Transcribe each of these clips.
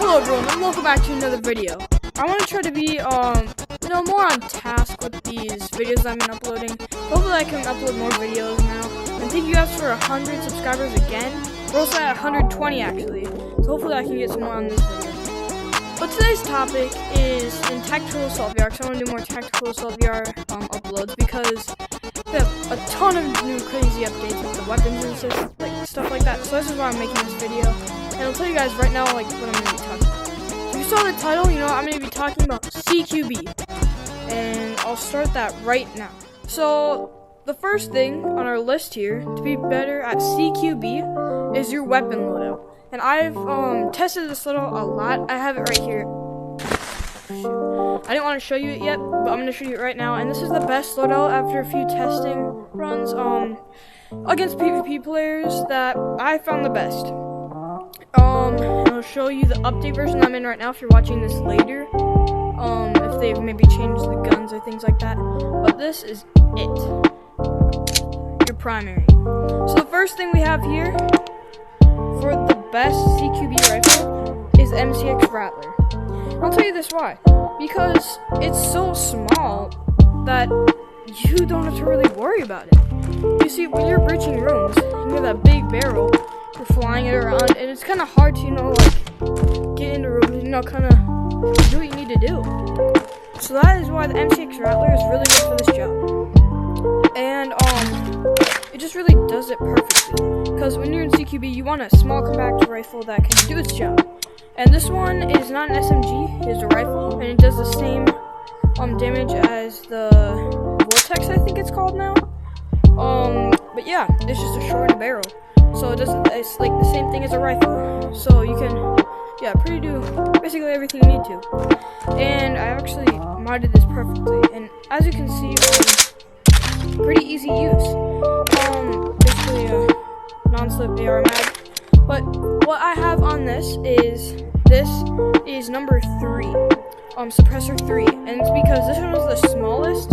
Hello everyone, and welcome back to another video. I want to try to be, more on task with these videos I've been uploading. Hopefully I can upload more videos now. And thank you guys for 100 subscribers again. We're also at 120 actually. So hopefully I can get some more on this video. But today's topic is in Tactical Assault VR, because I want to do more Tactical Assault VR uploads, because we have a ton of new crazy updates with the weapons and stuff like that. So this is why I'm making this video. And I'll tell you guys right now what I'm going to be talking about. If you saw the title, you know I'm going to be talking about CQB. And I'll start that right now. So the first thing on our list here to be better at CQB is your weapon loadout. And I've tested this loadout a lot. I have it right here. I didn't want to show you it yet, but I'm going to show you it right now. And this is the best loadout after a few testing runs against PvP players that I found the best. I'll show you the update version I'm in right now if you're watching this later. If they've maybe changed the guns or things like that. But this is it. Your primary. So the first thing we have here for the best CQB rifle is MCX Rattler. I'll tell you this why. Because it's so small that you don't have to really worry about it. You see, when you're breaching rooms, you have that big barrel, you're flying it around, and it's kind of hard to, get into rooms, kind of do what you need to do. So that is why the MCX Rattler is really good for this job. And, it just really does it perfectly. Because when you're in CQB, you want a small compact rifle that can do its job. And this one is not an SMG, it's a rifle, and it does the same damage as the Vortex, I think it's called now. But yeah, it's just a shortened barrel. So it's like the same thing as a rifle. So you can, do basically everything you need to. And I actually modded this perfectly. And as you can see, pretty easy use. Basically a non-slip AR mag. But what I have on this is number 3, suppressor 3, and it's because this one was the smallest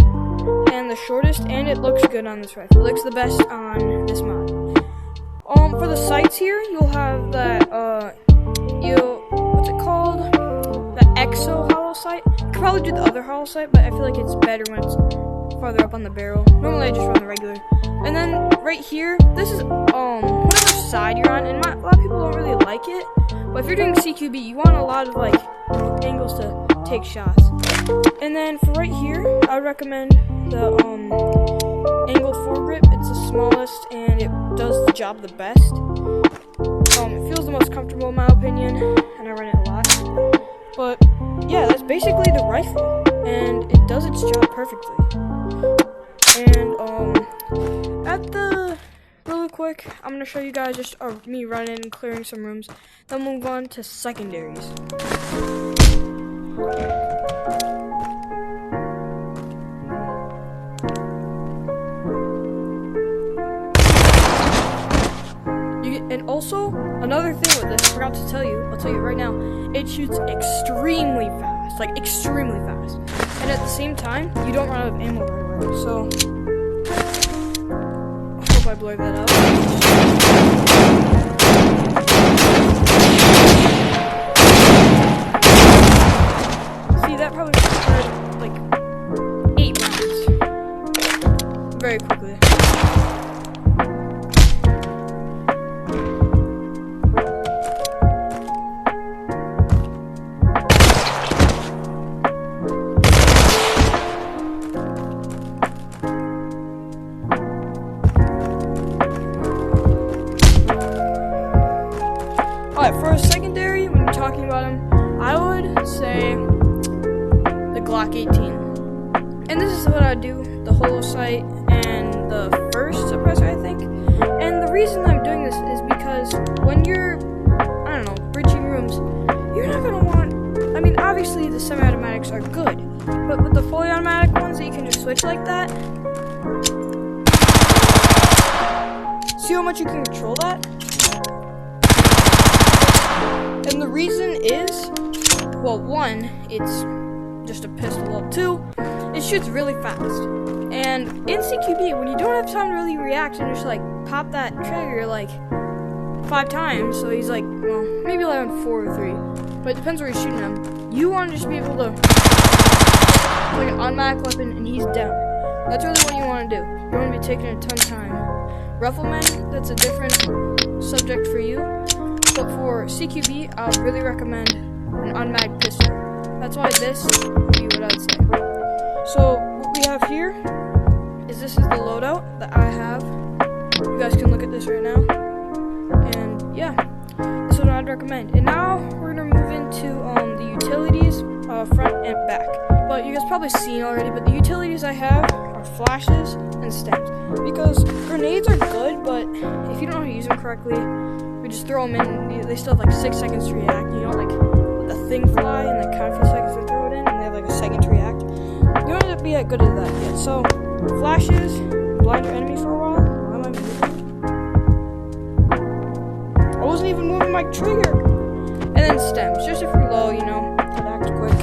and the shortest, and it looks good on this rifle. It looks the best on this mod. For the sights here, you'll have that what's it called? The EXO hollow sight. You could probably do the other hollow sight, but I feel like it's better when it's farther up on the barrel. Normally I just run the regular. And then right here, this is whatever side you're on, and a lot of people don't really like it, but if you're doing CQB, you want a lot of angles to take shots. And then for right here, I would recommend the angled foregrip. It's the smallest and it does the job the best. It feels the most comfortable in my opinion, and I run it a lot. But yeah, that's basically the rifle, and it does its job perfectly. And really quick, I'm gonna show you guys just me running and clearing some rooms. Then we'll move on to secondaries. And also, another thing with this, I forgot to tell you, I'll tell you right now, it shoots extremely fast, extremely fast. And at the same time, you don't run out of ammo right away, so I hope I blur that out. See, that probably required 8 rounds. Very quickly. For a secondary, when you're talking about them, I would say the Glock 18. And this is what I do, the holo sight and the first suppressor, I think. And the reason I'm doing this is because when you're, breaching rooms, you're not going to want, obviously the semi-automatics are good, but with the fully automatic ones that you can just switch like that, see how much you can control that? And the reason is, well, 1, it's just a pistol. Well, 2, it shoots really fast. And in CQB, when you don't have time to really react and just pop that trigger 5 times, so he's well, maybe on 4 or 3. but it depends where you're shooting him. You want to just be able to like an automatic weapon and he's down. That's really what you want to do. You want to be taking a ton of time. Rifleman, that's a different subject for you. But for CQB, I would really recommend an automatic pistol. That's why this would be what I'd say. So what we have here is this is the loadout that I have. You guys can look at this right now. And yeah, this is what I'd recommend. And now we're gonna move into the utilities, front and back. But you guys probably seen already, but the utilities I have are flashes and stems. Because grenades are good, but if you don't know how to use them correctly, we just throw them in, they still have like 6 seconds to react. You don't like let the thing fly and like count a few seconds to throw it in, and they have like a second to react. You don't have to be that good at that yet. So flashes, blind your enemy for a while. Why am I moving? I wasn't even moving my trigger. And then stems, just if you're low, you know, to act quick.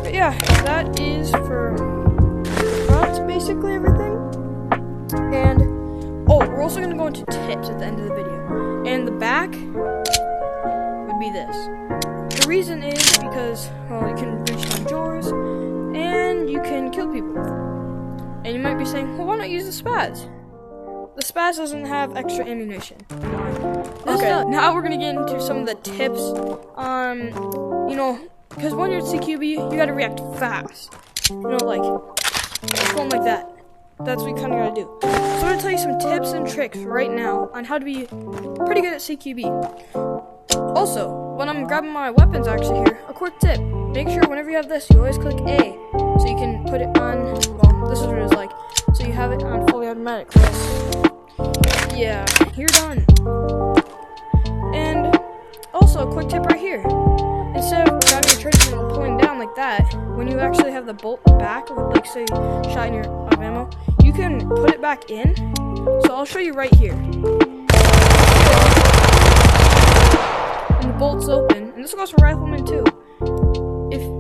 But yeah, that is for front, basically everything. And oh, we're also gonna go into tips at the end of the video. And the back would be this. The reason is because, well, you can reach down doors and you can kill people. And you might be saying, well, why not use the spaz? The spaz doesn't have extra ammunition. Okay, now we're gonna get into some of the tips on, you know, because when you're at CQB, you gotta react fast. You know, like, going like that. That's what you kind of gotta do. So I'm gonna tell you some tips and tricks right now on how to be pretty good at CQB. Also, when I'm grabbing my weapons actually here, a quick tip. Make sure whenever you have this, you always click A. So you can put it on, well, this is what it's like. So you have it on fully automatic. Yeah, you're done. And also, a quick tip right here. Instead of grabbing your trigger and pulling down like that, when you actually have the bolt back, like say you shot in your ammo, you can put it back in. So I'll show you right here. And the bolt's open, and this goes for riflemen too.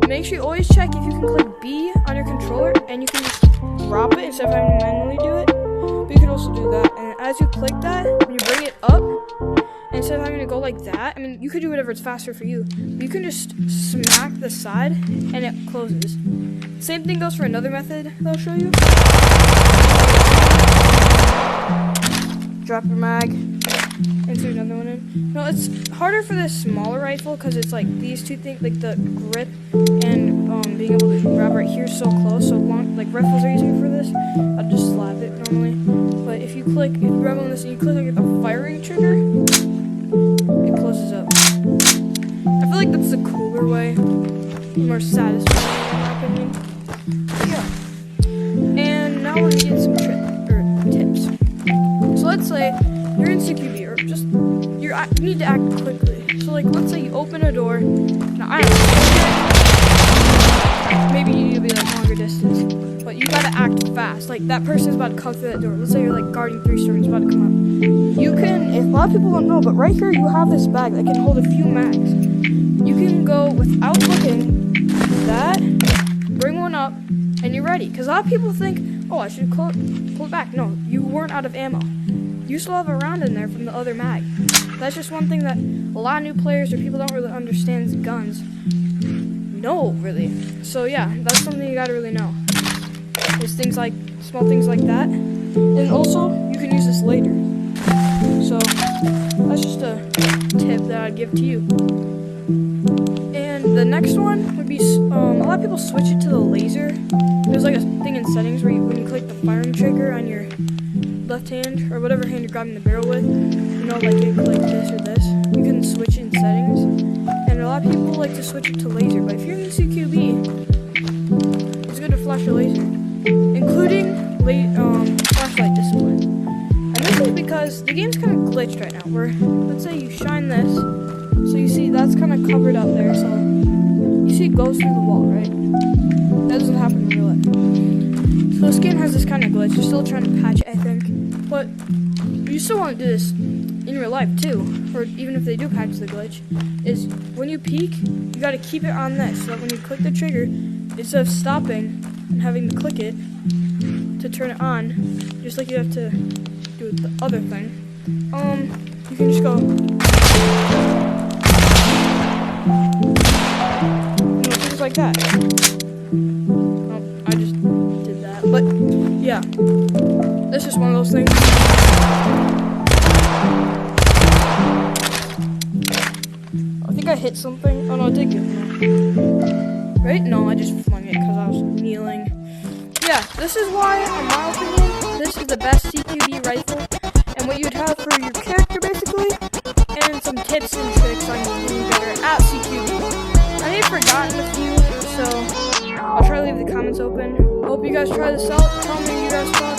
Make sure you always check if you can click B on your controller, and you can just drop it instead of having to manually do it. But you can also do that, and as you click that, when you bring it up, instead of having to go like that, I mean, you could do whatever it's faster for you. You can just smack the side, and it closes. Same thing goes for another method that I'll show you. Drop your mag, insert another one in. No, it's harder for this smaller rifle because it's like these two things, like the grip and being able to grab right here so close. So long, like rifles are using for this, I'll just slap it normally. But if you grab on this and you click like the firing trigger, it closes up. I feel like that's the cooler way, more satisfying in my opinion. Yeah. And now we're gonna get some tips. So let's say you're in CQB, or just you need to act quickly. So like, let's say you open a door. Now I don't know. Maybe you need to be like longer distance, but you gotta act fast. Like that person's about to come through that door. Let's say you're like guarding 3 stories, about to come up. You can, if a lot of people don't know, but right here you have this bag that can hold a few mags. You can go without looking that, bring one up, and you're ready. Because a lot of people think, oh, I should pull it back. No, you weren't out of ammo. You still have a round in there from the other mag. That's just one thing that a lot of new players or people don't really understand guns know, really. So yeah, that's something you gotta really know. There's things like, small things like that. And also, you can use this later. So, that's just a tip that I'd give to you. And the next one would be, a lot of people switch it to the laser. There's like a thing in settings where when you click the firing trigger on your left hand, or whatever hand you're grabbing the barrel with, you know, like you click this or this, you can switch it in settings. And a lot of people like to switch it to laser, but if you're in CQB, it's good to flash a laser, including flashlight discipline. And this is because the game's kind of glitched right now, where, let's say you shine this, so you see that's kind of covered up there, so you see it goes through the wall, right? That doesn't happen in real life. So this game has this kind of glitch. You're still trying to patch it, I think, but you still want to do this in real life too, or even if they do patch the glitch, is when you peek, you got to keep it on this, so that when you click the trigger, instead of stopping and having to click it to turn it on, just like you have to do with the other thing, you can just go, cat. Oh, I just did that. But yeah, this is one of those things. I think I hit something. Oh no, I did get one. Right? No, I just flung it because I was kneeling. Yeah, this is why, in my opinion, this is the best CQB rifle, and what you'd have for your character basically, and some tips and tricks on getting better at CQB. I may have forgotten a few, so I'll try to leave the comments open. Hope you guys try this out. Tell me what you guys thought.